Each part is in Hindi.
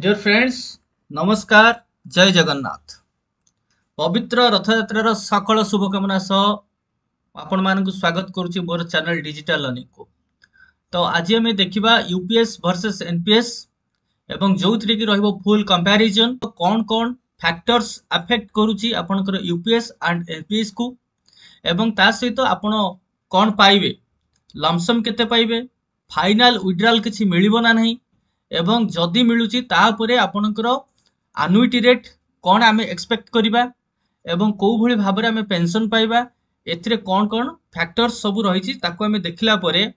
डियर फ्रेंड्स, नमस्कार। जय जगन्नाथ। पवित्र रथयात्रार सकल शुभकामना सह आपण मानक स्वागत करुच्ची मोर चैनल डिजिटल लर्निंग को। तो आज आम देखा यूपीएस वर्सेस एनपीएस एवं जो थी कि रहिबो फुल कंपैरिजन कौन कौन फैक्टर्स अफेक्ट करुच्ची आपनकर यूपीएस एंड एनपीएस को एवं ता सहित आपण कौन पाइबे, लमसम केते पाइबे, फाइनल विड्रॉल किछि मिलिबो ना नहीं एवं जदि मिलुची तापरे आपनकर आनुइटी रेट कौन आमे एक्सपेक्ट करिबा एवं को भली भाबरे आमे पेंशन पाइबा, एथिरे कौन कौन फैक्टर्स सब रहिछि ताको आमे देखला परे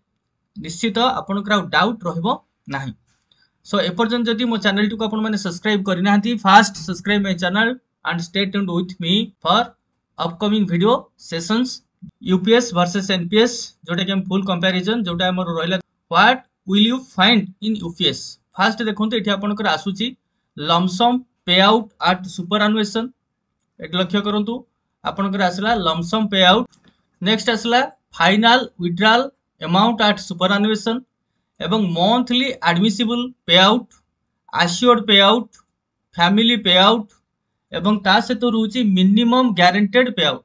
निश्चित आपनकर डाउट रहइबो नाही। सो एपर्यंत जदि मो चैनल को आपण माने सब्सक्राइब करि नाहंती, first subscribe my channel and stay tuned with me for upcoming video sessions UPS versus NPS, जोटा कि हम फुल कंपैरिजन जोटा हमर रहला what will you find in UPS. First देखते ये आपंकर आसूची lump sum pay out at superannuation, at लक्ष्य करूँ आपंकर आसला लमसम पे आउट। नेक्स्ट आसला final withdrawal amount at superannuation एवं monthly admissible pay out, assured pay out, family पे आउट एवं ता सहित रोची मिनिमम गारंटेड पे आउट।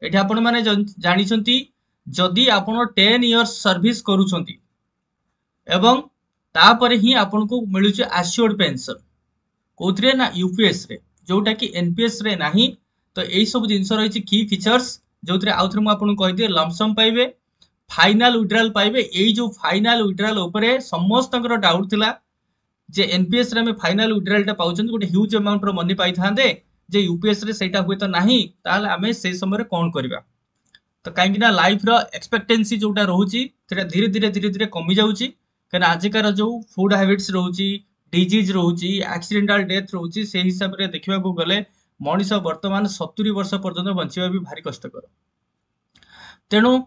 ये आपण मैंने जानी जदि आपण 10 इयर्स सर्विस करूछंती एवं तापर ही आपन को मिलू एश्योर्ड पेंशन कोथरे ना यूपीएस रे, जोटा कि एनपीएस रे नाही। तो यही सब जिनस रही की फीचर्स जो आउ थे मुझे कहीदे लमसम पाइबे, फाइनल विड्रॉल पाइबे। यही जो फाइनल विड्रॉल उपरे समस्त डाउट थिला जे एनपीएस रे हमें फाइनल विड्रॉल टा पाउछन गोटे ह्यूज अमाउंट रो मनी पाई थांदे, जे यूपीएस रे सेटा हुए तो नाही, ताले आमे से समय कौन करबा। तो कहीं ना लाइफ रो एक्सपेक्टेंसी जोटा रोची सेटा धीरे धीरे कमी जाउची, कहना आजिकार जो फूड हैबिट्स रोची, डिजीज रोची, एक्सीडेंटल डेथ रोची, से हिसाब रे देखिबा को गले मनीष वर्तमान 70 वर्ष पर्यंत बंचिबा भी भारी कष्टकर। तेणु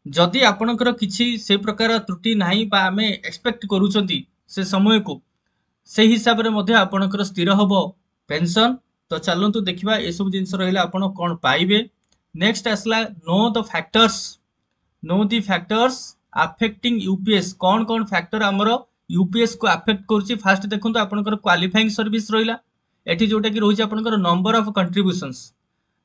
जदि आपनकर किछि से प्रकार त्रुटि नाही बा आमे एक्सपेक्ट करूचंती से समय को, से हिसाब रे मध्ये आपनकर स्थिर हबो पेंशन। तो चलंतु देखिबा ए सब जिंस रहिला आपण कोन पाइबे। नेक्स्ट आसला know the factors affecting UPS. कौन कौन फैक्टर आमर यूपीएस को अफेक्ट करुच्ची। फास्ट देखो आपनकर क्वालिफाइंग सर्विस रहिला एठी जोटा कि रोची आपनकर नंबर ऑफ कंट्रीब्यूशंस।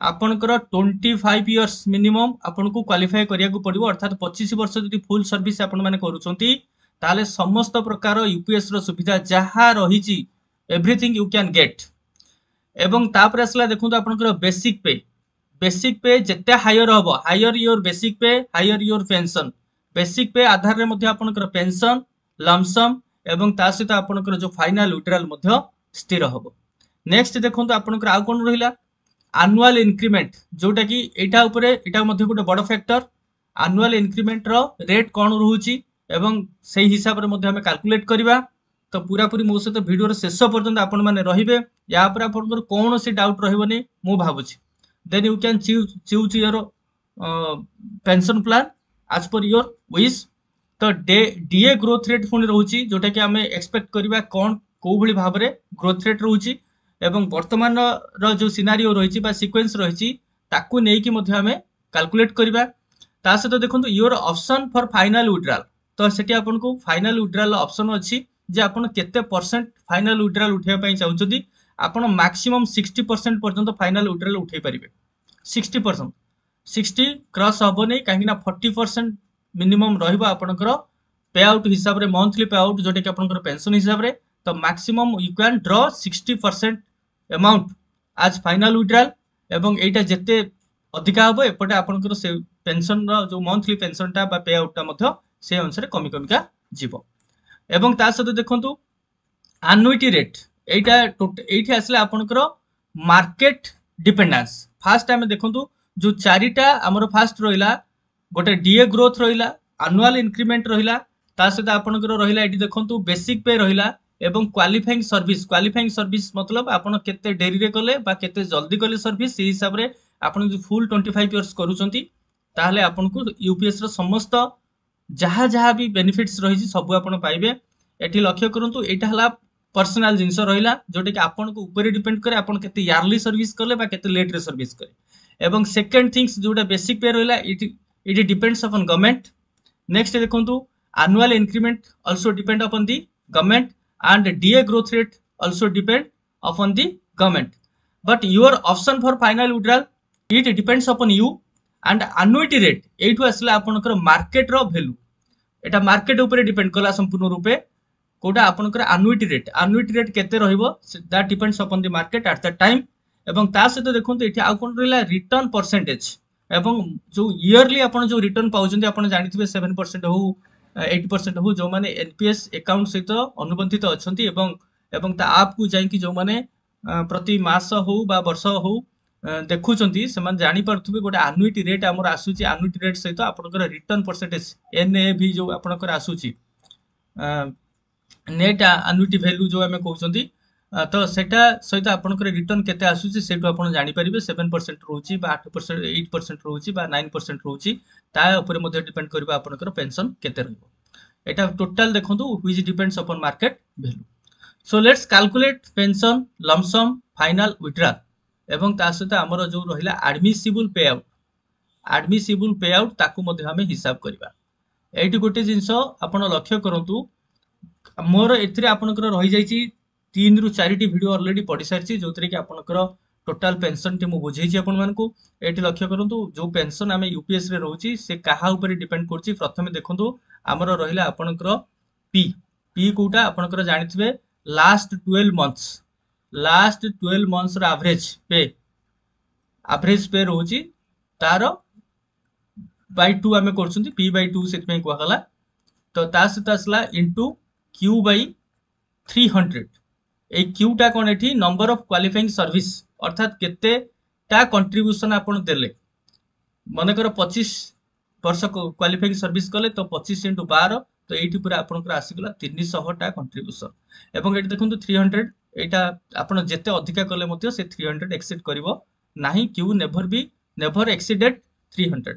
आपनकर 25 इयर्स मिनिमम आपन को क्वालिफाई करिया को पड़िबो, अर्थात 25 वर्ष जदि फुल सर्विस आपन माने करूछंती ताले समस्त प्रकार यूपीएस रो सुविधा जहा रहिची एवरीथिंग यू कैन गेट। एवं तापर आसला देखो आपनकर बेसिक पे जेते हायर हबो, हायर योर बेसिक पे हायर योर पेंशन। बेसिक पे आधार रे मध्ये आपनकर पेंशन, लमसम एवं ता सहित आपनकर जो फाइनल विड्रॉल मध्ये स्थिर हबो। नेक्स्ट देखंतु आपनकर आ कोन रहिला एनुअल इंक्रीमेंट, जोटा कि एटा ऊपर एटा मध्ये गोटे बड़ फैक्टर। एनुअल इंक्रीमेंट रो रेट कोन रहूची एवं सेही हिसाब रे मध्ये हम कैलकुलेट करबा। तो पूरा पूरी मो सहित वीडियो रे शेष पर्यंत आपण माने रहिबे, या पर आपनकर कोन से डाउट रहबोनी मु भाबुची। Then you can choose your pension plan as per your wish. तो डीए ग्रोथ रेट पुणी रोची, जोटा कि आमे एक्सपेक्ट करबा कोन को भली भाव रे ग्रोथ रेट रोची एवं वर्तमान रो जो सिनारियो रहिची बा सीक्वेंस रहिची ताकू नै कि मध्ये आमे कैलकुलेट करबा। ता सहित देखंतु your option for final withdrawal. तो सेठी आपन को फाइनल विड्रॉल ऑप्शन अछि जे आपन केते परसेंट फाइनल विड्रॉल उठेबा पई चाहउछथि। आपन मैक्सिमम 60% पर्यंत फाइनल विड्रॉल उठेई परिबे। 60% 60 क्रॉस हबो नै, काहे ना 40% मिनिमम रहिबो आपनकर पे आउट हिसाब रे, मंथली पे आउट जोटे कि आपनकर पेंशन हिसाब रे। तो maximum you can draw 60% amount आज फाइनल विड्रॉल एवं एटा जेते अधिका हबो एपटे आपनकर से पेंशन रो जो मंथली पेंशन टा बा पे आउट टा मध्ये से अनुसार कमी कमिका जीवो। एवं ता सहित देखंतु एनुइटी रेट एठी आसले आपनकर मार्केट डिपेंडेंस। फास्ट आमे देखंतु जो चारिटा हमर फास्ट रहिला गोटे डीए ग्रोथ रहिला, एनुअल इंक्रीमेंट रहिला, ता सहित आपनकर रहिला एठी देखंतु बेसिक पे रहिला एवं क्वालिफाइंग सर्विस। क्वालिफाइंग सर्विस मतलब आपण केते डेरी रे कले बा केते जल्दी कले सर्विस, से हिसाब रे आपण जो फुल 25 इयर्स करूछंती ताहले आपण को यूपीएस रो समस्त जहा जहा भी बेनिफिट्स रहिछि सब आपण पाइबे। एठी लक्ष्य करंतु एटा हला पर्सनल जिंस रहिला, जोटे कि आपण को ऊपर डिपेंड करे आपण केते इयरली सर्विस करले बा केते लेट रे सर्विस करे। एवं सेकंड थिंग्स जोटा बेसिक पे रहिला it depends upon government. Next देखंतु annual increment also depend upon the government and DA growth rate also depend upon the government. But your option for final withdrawal, it depends upon you. And annuity rate एठू आसला आपनकर मार्केट रो वैल्यू, एटा मार्केट ऊपर डिपेंड कला संपूर्ण रूपे कोटा आपनकर annuity rate केते रहइबो that depends upon the market at the time. एवं ता सहित देखंतु एठी आ कोन रहला रिटर्न परसेंटेज एवं जो इयरली आपण जो रिटर्न पाउछन्ती आपण जानिथिबे 7% हो 8% हो जो माने एनपीएस अकाउंट सहित अनुबंधित अछंती एवं ता आप को जाई कि जो माने प्रति मास हो बा वर्ष हो देखुचंती से माने जानि परथुबे गोटे एन्युटी रेट हमर आसुची. एन्युटी रेट सहित आपनकर रिटर्न परसेंटेज एनएवी जो आपनकर आसुची नेट एन्युटी वैल्यू जो हमें कहउचंती तो सेटा सहित आपनकर रिटर्न केते आसुची सेटु आपण जानि परिबे. 7% रहउची बा 8% 8% रहउची बा 9% रहउची ता ऊपर मध्ये डिपेंड करबा आपनकर पेंशन केते रहइबो. एटा टोटल देखंतु which depends upon market value. So let's calculate pension lump sum final withdrawal एवं ता सहित हमर जो रहिला एडमिसिबल पे आउट ताकू मध्ये हमें हिसाब करबा. एठी गोटे जिंस आपण लक्ष्य करंतु मोर एथिरे आपनकर रहि जाईची 3 रु 4 टी वीडियो ऑलरेडी पढि सारची जोतरे कि आपनकर टोटल पेंशन टी मु बुझेची आपण मानकू. एठी लक्ष्य करंतु जो पेंशन हमें यूपीएस रे रहउची से काहा ऊपर डिपेंड करची. प्रथमे देखंतु हमर रहिला आपनकर पी कोटा आपनकर जानिथिबे लास्ट 12 मंथ्स रो एवरेज पे रहउची तार बाय 2 हमें करछुंती p बाय 2 सेत में कहला तो ता सहित असला इनटू q बाय 300. ए क्यू टा कोन एठी नंबर ऑफ क्वालिफाइंग सर्विस अर्थात केते टा कंट्रीब्यूशन आपण देले. माने कर 25 वर्ष क्वालिफाइंग सर्विस कले तो 25 * 12 तो एठी पूरा आपनकर आसीगला 300 टा कंट्रीब्यूशन. एवं एठी देखंतु 300 एटा आपण जेते अधिका कले मते से 300 एक्सीड करिवो नाही. क्यू नेवर एक्सीडेड 300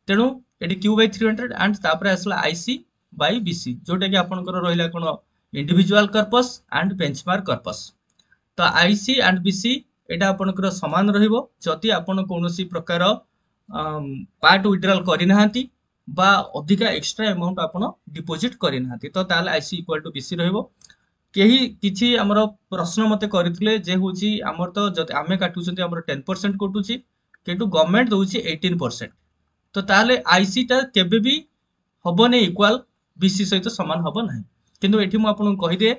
तेनु एठी क्यू बाय 300 एंड तापर आसला आईसी बाय बीसी जोटा कि आपनकर रहिला कोन individual corpus and benchmark corpus. तो आईसी एंड बीसी एटा आपनकर समान रहिबो जति आपण कोनोसी प्रकार पार्ट विथड्रॉल करि नाहंती बा अधिका एक्स्ट्रा अमाउंट आपण डिपॉजिट करि नाहंती तो ताले आईसी इक्वल टू बीसी रहिबो. केही किछि हमर प्रश्न मते करितले जे होची हमर तो जति आमे काटुचंती हमर 10% कटुची केटु गवर्नमेंट दोची 18% तो ताले आईसी ता केबे भी हबो ने इक्वल बीसी सहित समान हबो नाही. किंतु एठी मु आपन कहि दे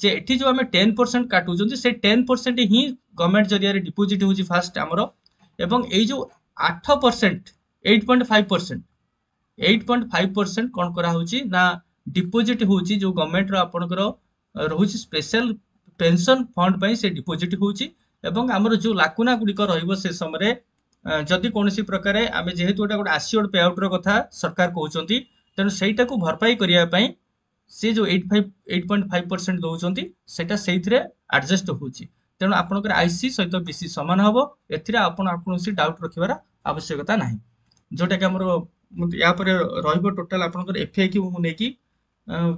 जे एठी जो हमें 10% काटुचंती से 10% ही गवर्नमेंट जरिया रे डिपॉजिट होची फास्ट हमरो एवं ए जो 8% 8.5% कोन करा होची ना डिपॉजिट होची जो गवर्नमेंट रो आपनकर रहुची स्पेशल पेंशन फंड पई से डिपॉजिट होची. एवं हमरो जो लाकुना गुडी को रहइबो से समय जदि कोनोसी प्रकार आमे जेहेतु एटा गोटे एश्योर्ड पे आउट रो कथा सरकार कहउचंती तेनु सेटा को भरपाई करिया पई से जो 8.5% दउचंती सेटा सेइथरे एडजस्ट होची. तेनु आपनकर आईसी सहित बीसी समान हबो. एथिरे आपनसी डाउट रखिबार आवश्यकता नाही. जोटा कि हमरो या पर रहइबो टोटल आपनकर एफएक्यू मु नेकी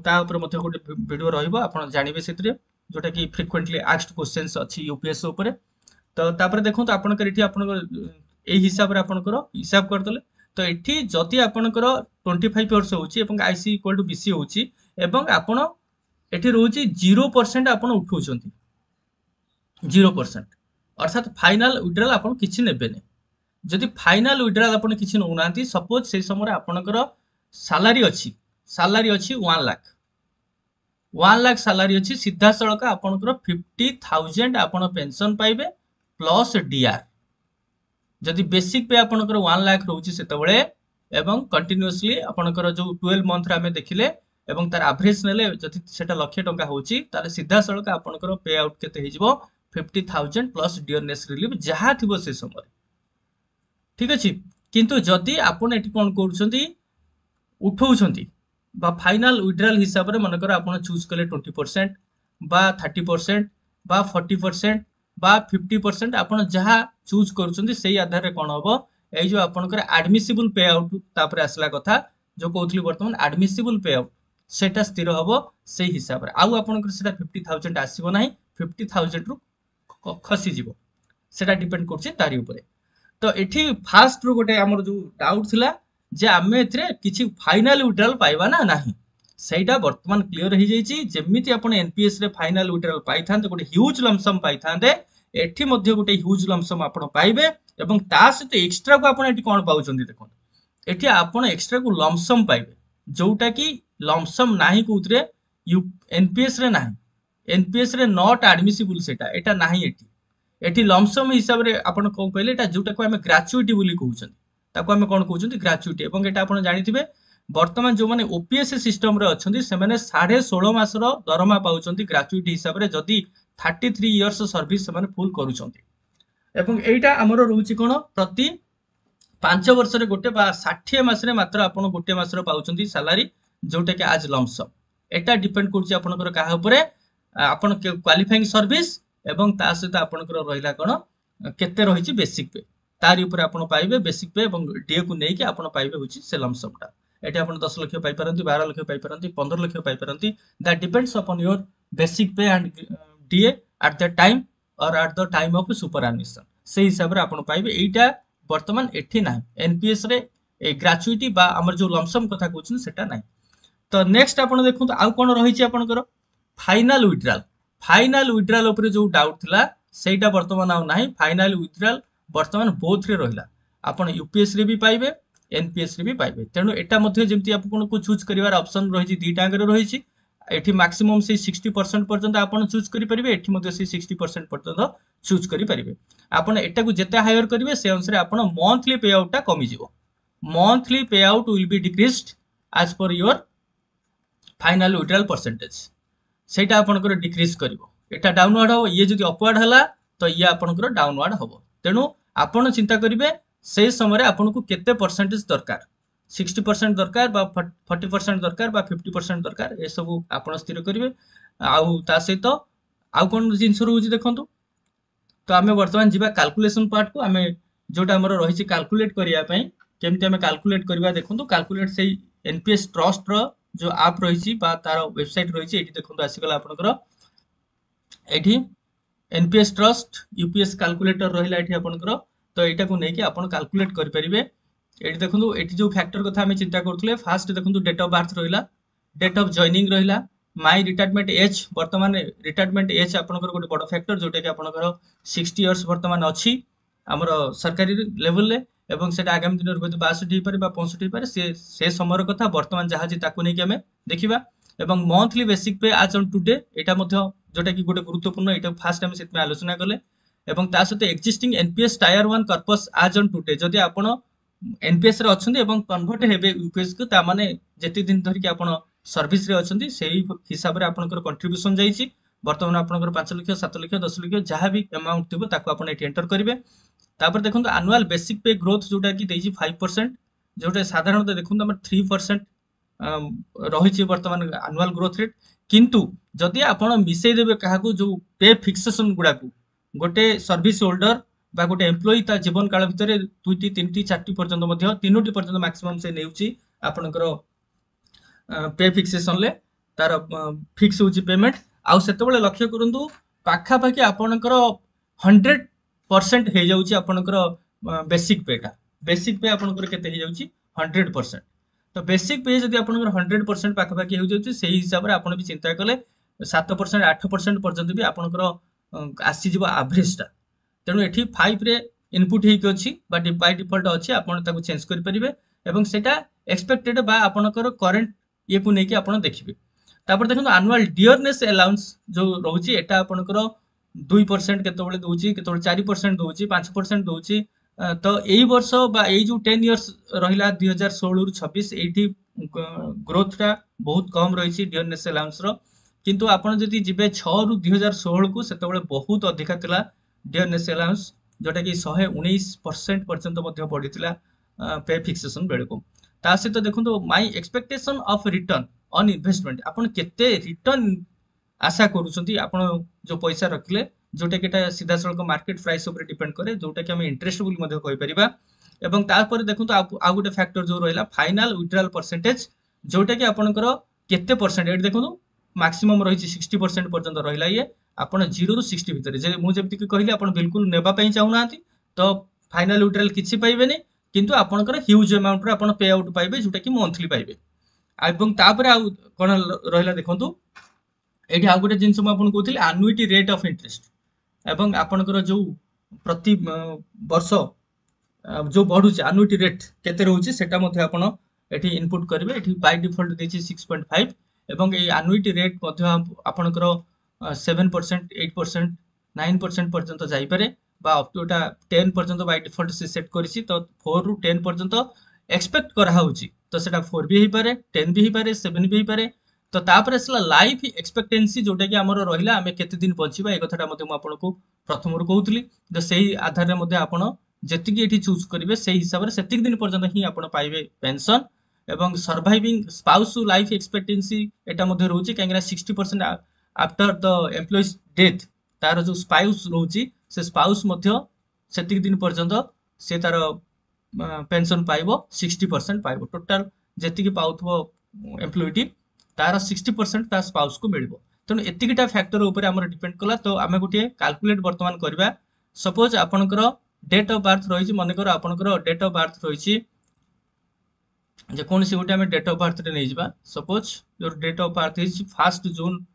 ता ऊपर मध्ये गोटे वीडियो रहइबो आपण जानिबे सेथिरे जोटा कि फ्रीक्वेंटली आस्क्ड क्वेश्चंस अछि यूपीएस ऊपर. तो तापर देखंतु आपनकर एठी आपनकर ए हिसाब रे आपनकर हिसाब करतले तो एठी जति आपनकर 25 वर्ष होची एवं आईसी इक्वल टू बीसी होची एवं आपण एठी रहउची 0% आपण उठौचंती 0% अर्थात फाइनल विथड्रॉल आपण किछि नेबे ने. जदि फाइनल विथड्रॉल आपण किछि नउनांती सपोज से समय आपनकर सैलरी अछि 1 लाख सैलरी अछि सीधा सळक आपनकर 50,000 आपण पेंशन पाइबे प्लस डीआर. जदि बेसिक पे आपनकर 1 लाख रहउची सेतबळे एवं कंटीन्यूअसली आपनकर जो 12 मंथ रे हमें देखिले एवं तार एवरेज नेले जदि सेटा लाख टंका होची ताले सीधा सळक आपनकर पे आउट केते हिजबो 50,000 प्लस डियरनेस रिलीफ जहा थिबो से समय. ठीक अछि. किंतु जदि आपण एठी कोन करछंती उठौछंती बा फाइनल विथड्रॉल हिसाब रे मनकर आपण चूज कले 20% बा 30% बा 40% बा 50% आपण जहा चूज करूछंती सेही आधार रे कोन होबो ए जो आपनकर एडमिसिबल पे आउट तापर आसला कथा जो कहउथली वर्तमान एडमिसिबल पे आउट सेटा स्थिर होबो सेही हिसाब रे आउ आपनकर सेटा 50,000 आसीबो नाही 50,000 रु खसी जीवो सेटा डिपेंड करछि तारी ऊपर. तो एठी फास्ट रो गोटे हमर जो डाउट थिला जे आमे एथरे किछि फाइनल विथड्रॉल पाइबा ना नाही ସେଇଟା ବର୍ତ୍ତମାନ କ୍ଲିୟର ହେଇଯାଇଛି। ଯେମିତି ଆପଣ ଏନପିଏସ୍ ରେ ଫାଇନାଲ ୱିଡ୍ରଲ୍ ପାଇଥାନ୍ତେ, ଗୋଟେ ହ୍ୟୁଜ ଲମସମ୍ ପାଇଥାନ୍ତେ, ଏଠି ମଧ୍ୟ ଗୋଟେ ହ୍ୟୁଜ ଲମସମ୍ ଆପଣ ପାଇବେ। ଏବଂ ତା ସହିତ ଏକ୍ସଟ୍ରା କୁ ଆପଣ ଏଠି କଣ ପାଉଛନ୍ତି ଦେଖନ୍ତୁ, ଏଠି ଆପଣ ଏକ୍ସଟ୍ରା କୁ ଲମସମ୍ ପାଇବେ, ଯୋଉଟା କି ଲମସମ୍ ନାହିଁ କୋଉଥିରେ, ଏନପିଏସ୍ ରେ ନାହିଁ। ଏନପିଏସ୍ ରେ ନଟ୍ ଆଡମିସିବୁଲ, ସେଟା ଏଟା ନାହିଁ ଏଠି। ଏଠି ଲମସମ୍ ହିସାବରେ ଆପଣ କଣ କହିଲେ, ଏଟା ଯୋଉଟାକୁ ଆମେ ଗ୍ରାଚୁଇଟି ବୋଲି କହୁଛନ୍ତି, ତାକୁ ଆମେ କଣ କହୁଛନ୍ତି ଗ୍ରାଚୁଇଟି। ଏବଂ ଏଟା ଆପଣ ଜାଣିଥିବେ ବର୍ତ୍ତମାନ ଯୋଉମାନେ ଓପିଏସ୍ ସିଷ୍ଟମରେ ଅଛନ୍ତି ସେମାନେ 16.5 ମାସର ଦରମା ପାଉଛନ୍ତି ଗ୍ରାଚୁଇଟି ହିସାବରେ, ଯଦି 33 ଇୟର୍ସ ସର୍ଭିସ ସେମାନେ ଫୁଲ କରୁଛନ୍ତି। ଏବଂ ଏଇଟା ଆମର ରହୁଛି କଣ, ପ୍ରତି 5 ବର୍ଷରେ ଗୋଟେ ବା 60 ମାସରେ ମାତ୍ର ଆପଣ ଗୋଟେ ମାସର ପାଉଛନ୍ତି ସାଲାରୀ, ଯୋଉଟା କି ଆଜ ଲମସମ୍। ଏଟା ଡିପେଣ୍ଡ କରୁଛି ଆପଣଙ୍କର କାହା ଉପରେ, ଆପଣ କ୍ୱାଲିଫାଇଂ ସର୍ଭିସ ଏବଂ ତା ସହିତ ଆପଣଙ୍କର ରହିଲା କଣ, କେତେ ରହିଛି ବେସିକ ପେ, ତାରି ଉପରେ ଆପଣ ପାଇବେ ବେସିକ ପେ ଏବଂ ଡିଏ କୁ ନେଇକି ଆପଣ ପାଇବେ ହଉଛି ସେ ଲମସମ୍ ଟା। ଏଠି ଆପଣ 10 ଲକ୍ଷ ପାଇପାରନ୍ତି, 12 ଲକ୍ଷ ପାଇପାରନ୍ତି, 15 ଲକ୍ଷ ପାଇପାରନ୍ତି, that depends upon your basic pay and DA at the time or at the time of superannuation, ସେଇ ହିସାବରେ ଆପଣ ପାଇବେ। ଏଇଟା ବର୍ତ୍ତମାନ ଏଠି ନାହିଁ, ଏନପିଏସ୍ ରେ ଏ ଗ୍ରାଚୁଇଟି ବା ଆମର ଯୋଉ ଲମସମ୍ କଥା କହୁଛନ୍ତି ସେଟା ନାହିଁ। ତ ନେକ୍ସଟ ଆପଣ ଦେଖନ୍ତୁ ଆଉ କଣ ରହିଛି ଆପଣଙ୍କର, ଫାଇନାଲ ୱିଡ୍ରାଲ। ଫାଇନାଲ ୱିଡ୍ରାଲ ଉପରେ ଯୋଉ ଡାଉଟ ଥିଲା ସେଇଟା ବର୍ତ୍ତମାନ ଆଉ ନାହିଁ। ଫାଇନାଲ ୱିଡ୍ରାଲ ବର୍ତ୍ତମାନ ବୋଥ ରେ ରହିଲା, ଆପଣ ୟୁପିଏସ୍ ରେ ବି ପାଇବେ, ଏନପିଏସ୍ ରେ ବି ପାଇବେ। ତେଣୁ ଏଟା ମଧ୍ୟ ଯେମିତି ଆପଣଙ୍କୁ ଚୁଜ୍ କରିବାର ଅପସନ ରହିଛି, ଦିଟା ଆଗରେ ରହିଛି। ଏଠି ମାକ୍ସିମମ୍ ସେଇ 60% ପର୍ଯ୍ୟନ୍ତ ଆପଣ ଚୁଜ୍ କରିପାରିବେ, ଏଠି ମଧ୍ୟ ସେଇ 60% ପର୍ଯ୍ୟନ୍ତ ଚୁଜ୍ କରିପାରିବେ। ଆପଣ ଏଟାକୁ ଯେତେ ହାୟର କରିବେ ସେ ଅନୁସାରେ ଆପଣ ମନ୍ଥଲି ପେ ଆଉଟ୍ ଟା କମିଯିବ। Monthly pay out will be ଡିକ୍ରିଜ୍ଡ ଆଜ per your final withdrawal percentage, ସେଇଟା ଆପଣଙ୍କର ଡିକ୍ରିଜ କରିବ। ଏଟା ଡାଉନୱାର୍ଡ ହବ, ଇଏ ଯଦି ଅପୱାର୍ଡ ହେଲା ତ ଇଏ ଆପଣଙ୍କର ଡାଉନୱାର୍ଡ ହବ। ତେଣୁ ଆପଣ ଚିନ୍ତା କରିବେ ସେଇ ସମୟରେ ଆପଣଙ୍କୁ କେତେ ପରସେଣ୍ଟେଜ ଦରକାର, 60% ଦରକାର ବା 40% ଦରକାର ବା 50% ଦରକାର, ଏସବୁ ଆପଣ ସ୍ଥିର କରିବେ। ଆଉ ତା ସହିତ ଆଉ କଣ ଜିନିଷ ରହୁଛି ଦେଖନ୍ତୁ। ତ ଆମେ ବର୍ତ୍ତମାନ ଯିବା କାଲକୁଲେସନ ପାର୍ଟ କୁ, ଆମେ ଯୋଉଟା ଆମର ରହିଛି କାଲକୁଲେଟ କରିବା ପାଇଁ, କେମିତି ଆମେ କାଲକୁଲେଟ କରିବା ଦେଖନ୍ତୁ। କାଲକୁଲେଟ ସେଇ ଏନପିଏସ୍ ଟ୍ରଷ୍ଟ ର जो आप रही तार वेबसाइट रही, देखो आसीगला आपनकर एठी एनपीएस ट्रस्ट यूपीएस कैलकुलेटर रहिला एठी आपनकर। तो एटा को नेकी आपन कैलकुलेट करि परिबे। एठी देखंतु एठी जो फैक्टर कथा हमें चिंता करथुले, फास्ट देखंतु डेट ऑफ बर्थ रहिला, डेट ऑफ जॉइनिंग रहिला, माय रिटायरमेंट एज। वर्तमान रिटायरमेंट एज आपनकर गोटे बड़ फैक्टर, जोटा कि आपनकर 60 इयर्स वर्तमान अछि हमर सरकारी लेवल ले, एवं सेटा आगामी दिन में 62 हो पारे 65 हो पारे, से समय कथा वर्तमान जहाँ ताकू नहीं आम देखा। एवं मंथली बेसिक पे आज ऑन टुडे एटा जोटा कि गोटे गुरुत्वपूर्ण, एटा फास्ट आम से आलोचना कले। एवं ता सहित एक्जिस्टिंग एनपीएस टायर 1 कर्पस आज ऑन टुडे, जदि आपण एनपीएस रे अछंती एवं कन्वर्ट हेबे यूपीएस को, ता माने जेति दिन धरि कि आपण सर्विस रे अछंती सेही हिसाब रे आपनकर कंट्रीब्यूशन जाईची। वर्तमान आपनकर 5 लाख 7 लाख 10 लाख जहां भी अमाउंट थिबो ताको आपण एटी एंटर करिवे। तापर देखंतु एनुअल बेसिक पे ग्रोथ जोटा कि देजी 5%, जोटा साधारणतः देखंतु हमर 3% रही वर्तमान एनुअल ग्रोथ रेट। किंतु जदि आपण मिसई देबे काहाकू जो पे फिक्सेशन गुडाकू, गोटे सर्विस होल्डर बा गोटे एम्प्लॉई ता जीवन काल भितर 2टी 3टी 4टी पर्यंत मध्य 3टी पर्यंत मैक्सिमम से नेउची आपनकर पे फिक्सेशन ले, तार फिक्स होची पेमेंट। आउ सेतेबेले लक्ष्य करंतु पाखा पाखी आपनकर 100% हे जाउची आपनकर बेसिक पे टा। बेसिक पे आपनकर केते हे जाउची 100%। तो बेसिक पे जदि आपनकर 100% पाखा पाखी हो जाउची, सेही हिसाब रे आपण भी चिंता कले 7% 8% पर्यंत भी आपनकर आसी जिवो एवरेज टा। तेणु एठी 5 रे इनपुट हेक अछि बा बाय डिफॉल्ट अछि, आपण ताको चेंज करि परिबे एवं सेटा एक्सपेक्टेड बा आपनकर करंट ये को नेकी आपण देखिबे। तापर देखंतु एनुअल डियरनेस अलाउंस जो रहउची, एटा आपनकर 2% केतबेले दउची, केतबेले 4% दउची, 5% दउची। तो एई वर्ष बा एई जो 10 इयर्स रहिला 2016 रु 26, एठी ग्रोथ टा बहुत कम रहिछि डियरनेस अलाउंस रो। किंतु आपण जदि जिबे 6 रु 2016 को, सेतबेले बहुत अधिका थिला डियरनेस अलाउंस, जोटा कि 119% पर्यंत मध्य बढ़िथिला पे फिक्सेशन बेलको। ता सहित देखंतु my expectation of return on investment, आपण केते रिटर्न आशा करूछंती आपण जो पैसा रखले, जोटा कि सीधा सड़क मार्केट प्राइस ऊपर डिपेंड करे, जोटा कि हम इंटरेस्ट बोली मध्य कहि परिबा। एवं तापर देखंतु आ गोटे फैक्टर जो रहिला फाइनल विड्रॉल परसेंटेज, जोटा कि आपनकर केते परसेंट। एट देखंतु मैक्सिमम रही 60% पर्यंत रहिला। ये आपण 0 रु 60 भितर, जे मु जेमति कि कहली आपण बिल्कुल नेबा पई चाहू नांती, तो फाइनल विड्रॉल किछि पाइबेनी, किंतु आपनकर ह्यूज अमाउंट रे आपण पे आउट पाइबे, जोटा कि मंथली पाइबे। ଏବଂ ତାପରେ ଆଉ କଣ ରହିଲା ଦେଖନ୍ତୁ, ଏଠି ଆଉ ଗୋଟେ ଜିନିଷ ମୁଁ ଆପଣଙ୍କୁ କହୁଥିଲି ଆନୁଇଟି ରେଟ୍ ଅଫ୍ ଇଣ୍ଟରେଷ୍ଟ, ଏବଂ ଆପଣଙ୍କର ଯୋଉ ପ୍ରତି ବର୍ଷ जो बढ़ुଛି ଆନୁଇଟି ରେଟ୍ କେତେ ରହୁଛି ସେଟା ମଧ୍ୟ ଆପଣ ଏଠି ଇନପୁଟ କରିବେ। ଏଠି ବାଇ ଡିଫଲ୍ଟ ଦେଇଛି 6.5 ଏବଂ ଏଇ ଆନୁଇଟି ରେଟ୍ ମଧ୍ୟ ଆପଣଙ୍କର 7%, 8%, 9% ପର୍ଯ୍ୟନ୍ତ ଯାଇପାରେ, বা ଅପ ଟୁ ଏଟା 10 ପର୍ଯ୍ୟନ୍ତ ବାଇ ଡିଫଲ୍ଟ ସେ ସେଟ୍ କରିଛି। ତ 4 ରୁ 10 ପର୍ଯ୍ୟନ୍ତ ଏକ୍ସପେକ୍ଟ କରାହଉଛି, ତ ସେଟା 4 ବି ହେଇପାରେ, 10 ବି ହେଇପାରେ, 7 ବି ହେଇପାରେ। ତ ତାପରେ ଆସିଲା ଲାଇଫ ଏକ୍ସପେକ୍ଟେନ୍ସି, ଯୋଉଟା କି ଆମର ରହିଲା ଆମେ କେତେ ଦିନ ବଞ୍ଚିବା, ଏ କଥାଟା ମଧ୍ୟ ମୁଁ ଆପଣଙ୍କୁ ପ୍ରଥମରୁ କହୁଥିଲି। ତ ସେଇ ଆଧାରରେ ମଧ୍ୟ ଆପଣ ଯେତିକି ଏଠି ଚୁଜ୍ କରିବେ ସେଇ ହିସାବରେ ସେତିକି ଦିନ ପର୍ଯ୍ୟନ୍ତ ହିଁ ଆପଣ ପାଇବେ ପେନସନ। ଏବଂ ସର୍ଭାଇଭିଂ ସ୍ପାଉସ ଲାଇଫ ଏକ୍ସପେକ୍ଟେନ୍ସି ଏଟା ମଧ୍ୟ ରହୁଛି, କାହିଁକିନା 60% ଆଫ୍ଟର ଦ ଏମ୍ପ୍ଲୟିଜ ଡେଥ୍ ତାର ଯୋଉ ସ୍ପାଉସ ରହୁଛି ସେ ସ୍ପାଉସ ମଧ୍ୟ ସେତିକି ଦିନ ପର୍ଯ୍ୟନ୍ତ ସେ ତାର पेंशन पाइब 60% पाइब टोटाल जेतिकी पाउथबो एम्प्लॉयटी तार 60% ता स्पाउस को मिलबो। तेणु एतिकीटा फैक्टर ऊपर हमर डिपेंड कला। तो आमे गोटे कैलकुलेट वर्तमान करबा। सपोज आपनकर डेट ऑफ बर्थ रही, मनकर आपनकर डेट ऑफ बर्थ रही जे कौन सी गोटे आमे डेट ऑफ बर्थ रे नै जिबा। Suppose your date of birth is 1 June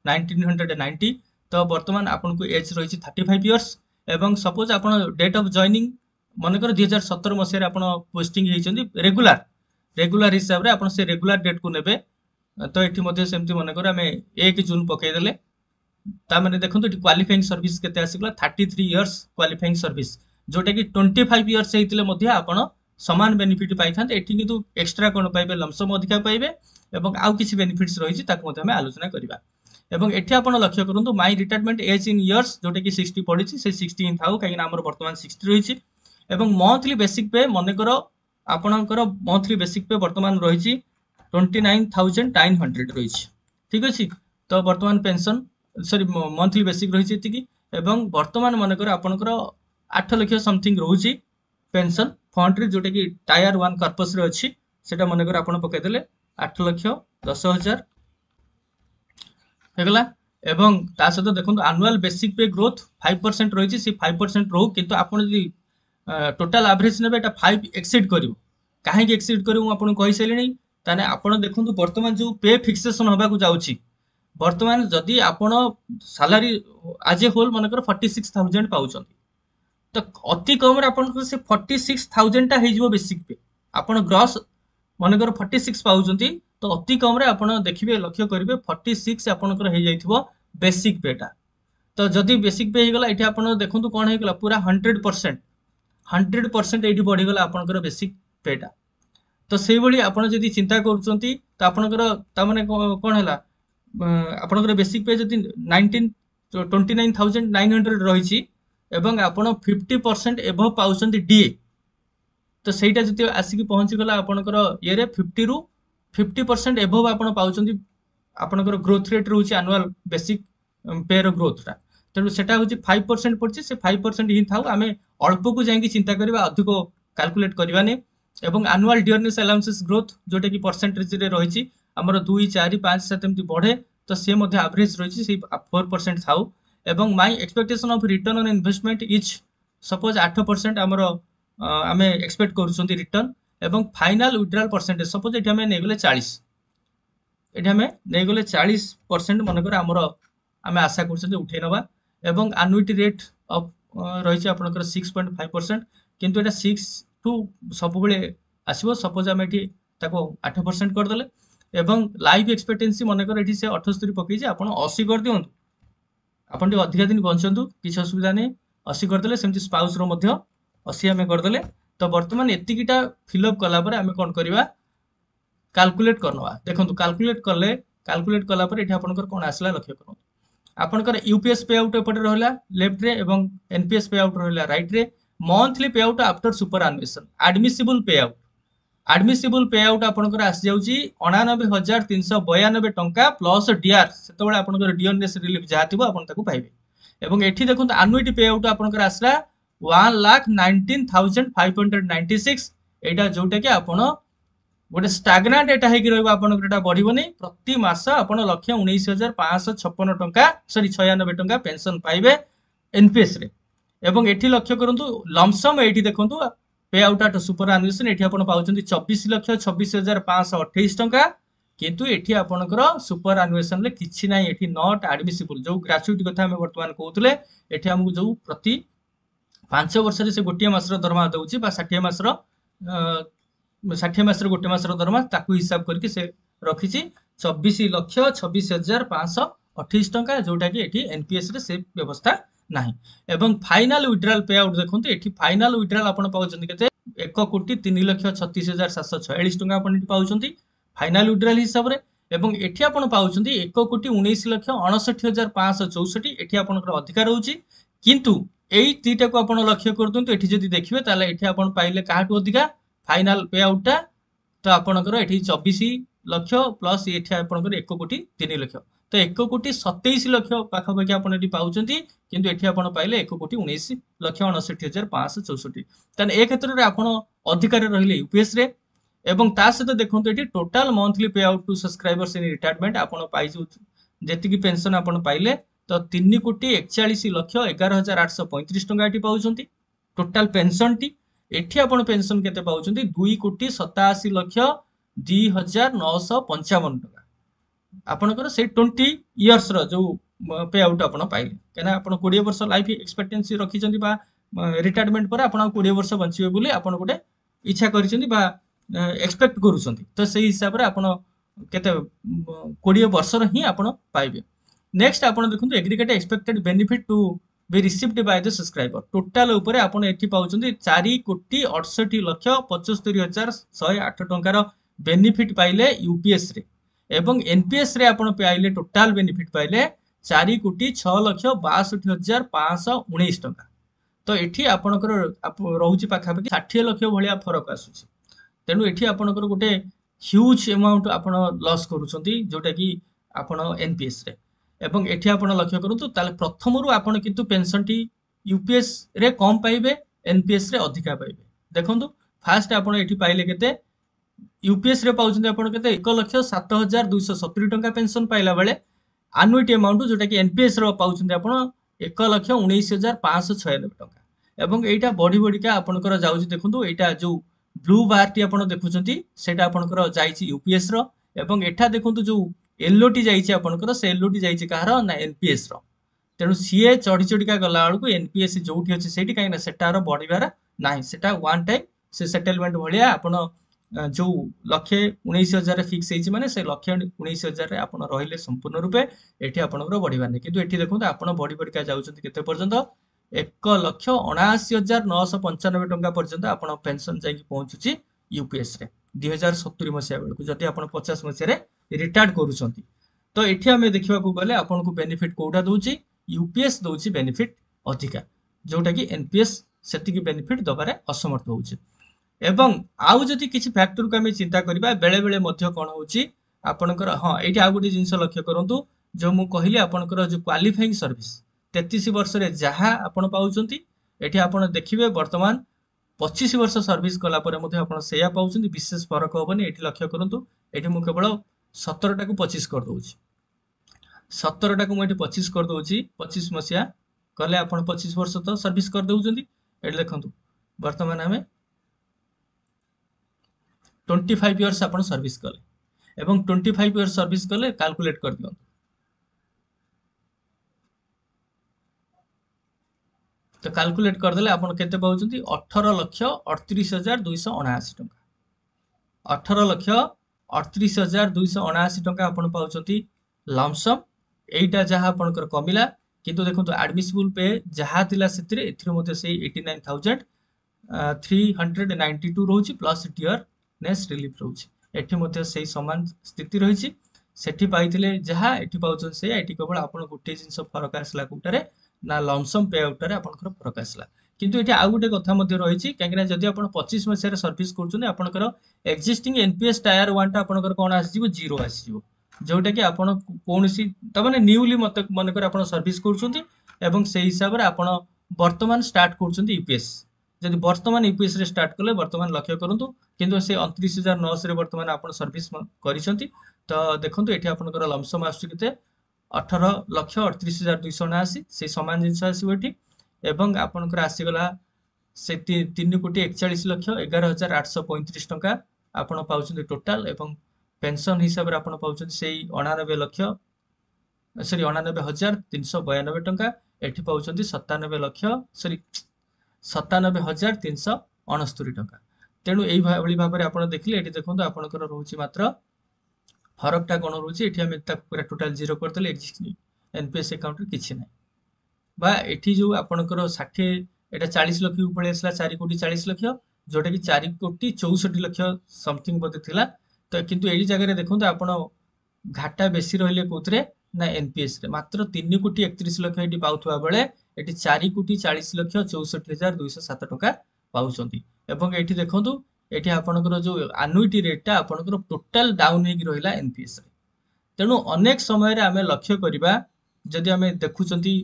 1990, तो वर्तमान आपन को एज रही 35 इयर्स। एवं सपोज आपन डेट ऑफ जॉइनिंग मनकर 2017 मसीह आपन पोस्टिंग होइछन्ती रेगुलर हिसाब रे आपन से रेगुलर डेट को नेबे। तो एठी मध्ये सेमती मनकर आमे 1 जून पकई देले, ता माने देखंतु एठी क्वालिफाइंग सर्विस केते आसीगला 33 इयर्स क्वालिफाइंग सर्विस, जोटा कि 25 इयर्स हेतिले मध्ये आपन समान बेनिफिट पाइथांते। एठी किंतु एक्स्ट्रा कोन पाइबे, लमसम अधिका पाइबे एवं आउ किछि बेनिफिट्स रहिछि ताको मध्ये हमें आलोचना करिबा। एवं एठी आपन लक्ष्य करंतु my retirement age in years, जोटा कि 60 पडिछि, से 60 इन थाउ, काहे ना हमर वर्तमान 60 रहिछि। एवं मंथली बेसिक पे मनकर आपनकर मंथली बेसिक पे वर्तमान रहिछि 29,900 रहिछि, ठीक अछि। तो वर्तमान पेंशन सॉरी मंथली बेसिक रहिछि एतिकी। एवं वर्तमान मनकर आपनकर 8 लाख समथिंग रहुछि पेंशन फंड रे, जोटा कि टायर 1 कर्पस रे अछि। सेटा मनकर आपन पकै देले 8,10,000 हेगला। एवं ता सहित देखंतु एनुअल बेसिक पे ग्रोथ 5% रहिछि, से 5% रहू, किंतु आपन जदि टोटाल एवरेज नेबे एटा 5 एक्सीड करिवो। काहे कि एक्सीड करिवो मैं आपन कहि सैलिनी। ताने आपन देखंतु वर्तमान जो पे फिक्सेशन होबा को जाउछि, वर्तमान जदि आपन सैलरी आज ए होल मनकर 46,000 पाउछन्ती, तो अति कम रे आपन से 46,000 टा हेजिवो बेसिक पे। आपन ग्रॉस मनकर 46 पाउछन्ती, तो अति कम रे आपन देखिबे लक्ष्य करिवे 46 आपनकर हे जाइथिबो बेसिक पेटा। तो जदि बेसिक पे हेगला एठी आपन देखंतु कोन हेगला पूरा 100% एठी बढ़ी गला आपनकर बेसिक पेटा। तो सेही भली आपन जदि चिंता करूछन्ती, तो आपनकर ता माने कोन हैला आपनकर बेसिक पे जदि 29,900 रहिछि एवं आपण 50% एभव पाउछन्ती डीए, तो सेटा जति आसिकी पहुंची गला आपनकर ये रे 50 रु 50% एभव आपण पाउछन्ती। आपनकर ग्रोथ रेट रहउछि एनुअल बेसिक पे रो ग्रोथ ता, तेणु सेटा होछि 5% पड़छि। से 5% ही थाउ, आमे अल्प को जाइकी चिंता करबा, अधिक कैलकुलेट करबानी। एवं एनुअल डियरनेस अलाउंसेस ग्रोथ, जोटा कि परसेंटेज रे रहिछि हमर 2, 4, 5, 7 एमती बढ़े, तो से मध्ये एवरेज रहिछि से 4% थाउ। एवं my expectation of return on investment is suppose 8% हमर आमे एक्सपेक्ट करूछन्ती रिटर्न। एवं फाइनल विड्रॉल परसेंटेज सपोज एठी हमें नेगले 40, एठी हमें नेगले 40% मनकर हमर आमे आशा करूछन्ती उठै नबा। एवं एनुइटी रेट ऑफ रहिछि आपनकर 6.5%, किंतु एटा 6 टू सब बेले आसीबो। सपोज आमे एठी ताको 8% कर देले। एवं लाइफ एक्सपेक्टेंसी मनकर एठी से 78 पकै जे आपण 80 कर दियंतु, आपण टी अधिक दिन बंचंतु, किछ असुविधा नै। 80 कर देले, सेमति स्पाउस रो मध्ये 80 आमे कर देले। तो वर्तमान एतिकीटा फिल अप कला पर आमे कोन करबा, कैलकुलेट करनवा। देखंतु कैलकुलेट कला पर एठी आपनकर कोन आसला लक्ष्य करू। आपनकर यूपीएस पे आउट एपटे रहला लेफ्ट रे, एवं एनपीएस पे आउट रहला राइट रे। Monthly pay out after super एनुएशन admissible pay out आपनकर आसी जाउची 89,392 टंका प्लस डीआर। सेतबेले आपनकर डियरनेस रिलीफ जा थिबो आपन ताको पाइबे। एवं एठी देखंतु एनुइटी पे आउट आपनकर आसला 1,19,596। एटा जोटा कि आपण गोटे स्टाग्नांट एटा हेकि रहबो, आपनकर एटा बढ़िबोनी। प्रति मास आपण 1,19,556 टंका सॉरी 96 टंका पेंशन पाइबे एनपीएस रे। एवं एठी लक्ष्य करंतु लमसम एठी देखंतु पे आउट एट सुपर एनुएशन एठी आपण पाउचंती 24,26,528 टंका। किंतु एठी आपनकर सुपर एनुएशन ले किछि नाही एठी नॉट एडमिसिबल जो ग्रेजुएटी कथा हम वर्तमान कहउतले एठी हमकु जो प्रति 5 वर्ष रे से गोटिए मासर दरमा दउची बा 60 मासर 60 मासर गोटे मासर दरमा ताकू हिसाब करके से रखिछि 24,26,528 टंका जोटा कि एठी एनपीएस रे से व्यवस्था नाही एवं फाइनल विड्रॉल पे आउट देखंतु एठी फाइनल विड्रॉल आपण पाउछन्ती केते 1,03,36,746 टंका आपण एठी पाउछन्ती फाइनल विड्रॉल हिसाब रे एवं एठी आपण पाउछन्ती 1,19,69,564 एठी आपणकर अधिकार होउची किंतु एई तीटा को आपण लक्ष्य करदंतु एठी जदी देखिबे ताले एठी आपण पाइले काहाटू अधिका फाइनल पे आउट टा तो आपणकर एठी 24 लक्ष प्लस एठी आपणकर 1,03,00,000 तो 1,27,00,000 पाखापाखि आपण एठी पाउछन्ती किंतु एठी आपण पाइले 1,19,59,564 तने ए क्षेत्र रे आपण अधिकार रहिले यूपीएस रे एवं ता सहित देखंतु एठी total monthly pay out to subscribers in retirement आपण पाइजु जेतिकी पेंशन आपण पाइले तो 3,41,11,835 टंका एठी पाउछन्ती टोटल पेंशन टी एठी आपण पेंशन केते पाउछन्ती 2,87,02,955 टंका आपनकर से 20 इयर्स रो जो पे आउट आपण पाइले केना आपण 20 वर्ष लाइफ एक्सपेक्टेंसी रखिचन्ती बा रिटायरमेंट पर आपण 20 वर्ष बंचिबे बोली आपण गोटे इच्छा करिसन्ती बा एक्सपेक्ट करूसन्ती तो सेही हिसाब रे आपण केते 20 वर्ष रो ही आपण पाइबे नेक्स्ट आपण देखंतु aggregate expected benefit to be received by the subscriber total ऊपर आपण एठी पाउचंती 4,68,75,108 टंकार बेनिफिट पाइले यूपीएस रे एवं एनपीएस रे आपण पाइले टोटल बेनिफिट पाइले 4,06,62,519 टंका तो एठी आपणकर रहउची पाखापाखि 60 लाख भलिया फरक आसुची तेनु एठी आपणकर गोटे ह्यूज अमाउंट आपण लॉस करूछंती जोटा कि आपण एनपीएस रे एवं एठी आपण लक्ष्य करंतु ताले प्रथम रु आपण किंतु पेंशन टी यूपीएस रे कम पाइबे एनपीएस रे अधिका पाइबे देखंतु फास्ट आपण एठी पाइले केते यूपीएस रे पाउछंती आपण केते 1,07,270 टंका पेंशन पाइला बेले एनुइटी अमाउंट जोटा कि एनपीएस रो पाउछंती आपण 1,19,596 टंका एवं एटा बॉडी बॉडीका आपनकर जाउची देखंतु एटा जो ब्लू बार टी आपण देखुछंती सेटा आपनकर जाईची यूपीएस रो एवं एठा देखंतु जो एलओटी जाईची आपनकर से एलओटी जाईची कहार ना एनपीएस रो तेनु सीए चढ़ी चढ़ीका गला बेलू एनपीएस जोठी अछि सेठी काई ना सेटार बढ़िबार नाही सेटा वन टाइम से सेटलमेंट भलिया आपण जो 1,19,000 फिक्स हेछि माने से 1,19,000 रे आपण रहिले संपूर्ण रूपे एठी आपनकर बढ़िबार नै किंतु एठी देखंतु आपण बॉडी बॉडीका जाउछंती केते पर्यंत 1,79,995 टंका पर्यंत आपण पेंशन जाई पहुंचुची यूपीएस रे 2070 मसिया बेलू जदि आपण 50 मसिया रे रिटायर्ड करूछंती तो एठी हमें देखिबा को गले आपन को बेनिफिट कोडा दोची यूपीएस दोची बेनिफिट अधिका जोटा कि एनपीएस सेति की बेनिफिट दबारे असमर्थ होउची एवं आउ जदि किछि फैक्टर को हमें चिंता करबा बेले बेले मध्य कोन होउची आपनकर हां एठी आ गुडी जिंस लक्ष्य करंतु जो मु कहिली आपनकर जो क्वालिफाइंग सर्विस 33 वर्ष रे जहा आपण पाउचंती एठी आपण देखिबे वर्तमान 25 वर्ष सर्विस कला परे मध्ये आपण सेया पाउचंती विशेष फरक होबनी एठी लक्ष्य करंतु एठी मु केवल 17 टा को 25 कर दोउची 17 टा को मु एठी 25 कर दोउची 25 मसिया कले आपण 25 वर्ष तो सर्विस कर दोउचंती एठी देखंतु वर्तमान हमें 25 इयर्स आपण सर्विस कले एवं 25 इयर्स सर्विस कले कैलकुलेट कर दियौ तो कैलकुलेट कर देले आपण केते पाउचंती 18,38,279 टंका 18,38,279 टंका आपण पाउचंती लमसम एटा जहा आपनकर कमिला किंतु देखंतु एडमिसिबल पे जहा थिला सेतिरे एथिरो मध्ये से 89,392 रहउची प्लस टियरनेस रिलीफ रहउची एठी मध्ये से समान स्थिति रहिची सेठी पाइथिले जहा एठी पाउचन से एठी केवल आपण गुटे जिंस फरक आसला कोटारे ना लमसम पे आउट रे आपनकर फरक आसला किंतु एठी आ गुटे कथा मध्ये रहिची काहेकि जदि आपण 25 मसिया रे सर्विस करछन आपनकर एक्जिस्टिंग एनपीएस टायर 1 टा आपनकर कोन आसीजिवो जीरो आसीजिवो जोटा कि आपण कोनसी त माने न्यूली मत मनकर आपण सर्विस करछन एवं से हिसाब रे आपण वर्तमान स्टार्ट करछन यूपीएस जदि वर्तमान यूपीएस रे स्टार्ट करले वर्तमान लक्ष्य करंतु किंतु से 29,009 रे वर्तमान आपण सर्विस करिसंती तो देखंतु एठी आपनकर लमसम आसु केते 18,38,279 से समान जिंस आसीबो एठी एवं आपनकर आसी गला से 3,41,11,835 टंका आपण पाउछन टोटल एवं पेंशन हिसाब से आपण पाउछन से 89 लक्ष सॉरी 99,392 टंका एठी पाउछन 97 लक्ष सॉरी 97,369 टंका। तेणु यही भाव में आप देखिए ये देखो आपंकर रोचे मात्र फरकटा कौन रोचे ये आम पूरा टोटाल जीरो करदे एनपीएस अकाउंट किसी ना बा एठी जो आपंकर 60 एटा 40 लक्ष पड़े आसला 4,40,00,000 जोटा कि 4,64,00,000 समथिंग बोधे थिला। तो किंतु यही जगह देखो आप घाटा बेसी रहिले कोथरे ना एनपीएस रे मात्र 3,31,00,000 एटी पाउथवा बेले एटी 4,40,64,207 टंका पाउछंती। एवं एठी देखंतु एठी आपनकर जो एनुइटी रेटटा आपनकर टोटल डाउन हेकी रहिला एनपीएस रे। तेणु अनेक समय रे आमे लक्ष्य करिबा जदि आमे देखुचंती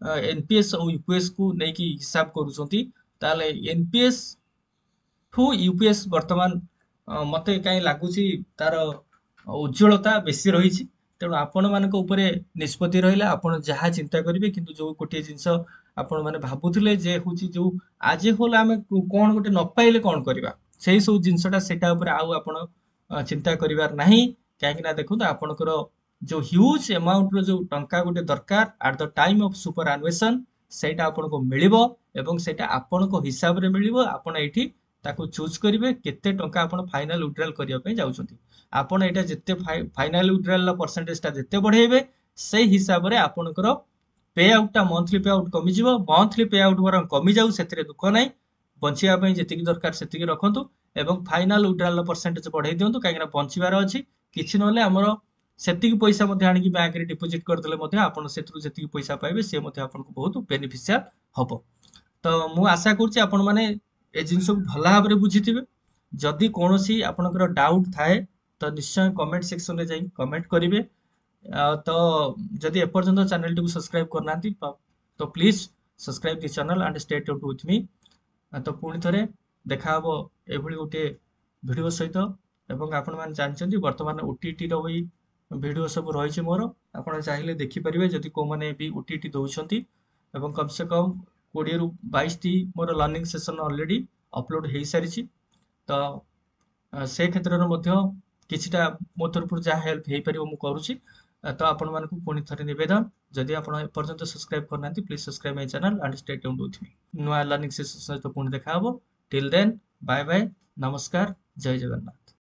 एनपीएस और यूपीएस को नेकी हिसाब करूचंती ताले एनपीएस ठू यूपीएस वर्तमान मते काई लागुची तार उज्ज्वलता बेसी रही। तेणु आपण मानक उपरे निष्पत्ति रहिला आपण जहा चिंता करिवे किंतु जो गोटे जिंस आपण माने भाबुथिले जे होची जो आज होल आमे कोन गोटे न पाइले कोन करबा सेही सब जिंसटा सेटा उपरे आउ आपण चिंता करिवार नाही काहे ना देखु आपनकर जो ह्यूज अमाउंट रो जो टंका गोटे दरकार at the time of superannuation सेटा आपनको मिलिबो एवं सेटा आपनको हिसाब रे मिलिबो आपण एठी ताको चूज करिवे केते टंका आपण फाइनल विथड्रॉल करिया पे जाउछंती। आपण एटा जत्ते फाइनल विथड्रॉल परसेंटेज टा जत्ते बढ़ेबे से हिसाब रे आपनकर पे आउट टा मंथली पे आउट कमी जिवो। मंथली पे आउट वर कमी जाउ सेतिरे दुख नै बंचिया पई जेतिकी दरकार सेतिकी रखंतु एवं फाइनल विथड्रॉल परसेंटेज बढ़ाई दियंतु काहेकि बंचिबार अछि किछि नले हमर सेतिकी पैसा मध्ये आनिकी बैंक रे डिपॉजिट कर देले मध्ये आपण सेतरु जेतिकी पैसा पाइबे से मध्ये आपनको बहुत बेनिफिशियल हबो। तो मु आशा करछि आपण माने ए जिंस को भला भाबरे बुझिथिबे। जदि कोनोसी आपनकर डाउट थाए तो निश्चय कमेंट सेक्शन रे जाई कमेंट करिवे। तो जदि एपर्यंत चैनल टी को सब्सक्राइब करना तो please subscribe this channel and stay tuned with मी। तो पुणी थरे देखा हबो एभली गोटे वीडियो सहित एवं आपण मान जानछन्ती वर्तमान ओटीटी रो भी वीडियो सब रही मोर आपण चाहिए देखि परिबे जदि को माने भी ओटीटी दउछन्ती एवं कम से कम 20 रु 22 टी more learning session already upload हे सारिछि। तो से क्षेत्र रे मध्ये किछिटा मो तरफ जहाँ हेल्प हे परिबो मु करूछि। तो आपण मानकु पुणी थरे निवेदन जदि आपण एपर्यंत सब्सक्राइब करनांती please subscribe my channel and stay tuned with me. नुआ लर्निंग सेशन सहित पुणी देखा हबो। टिल देन बाय बाय नमस्कार जय जगन्नाथ।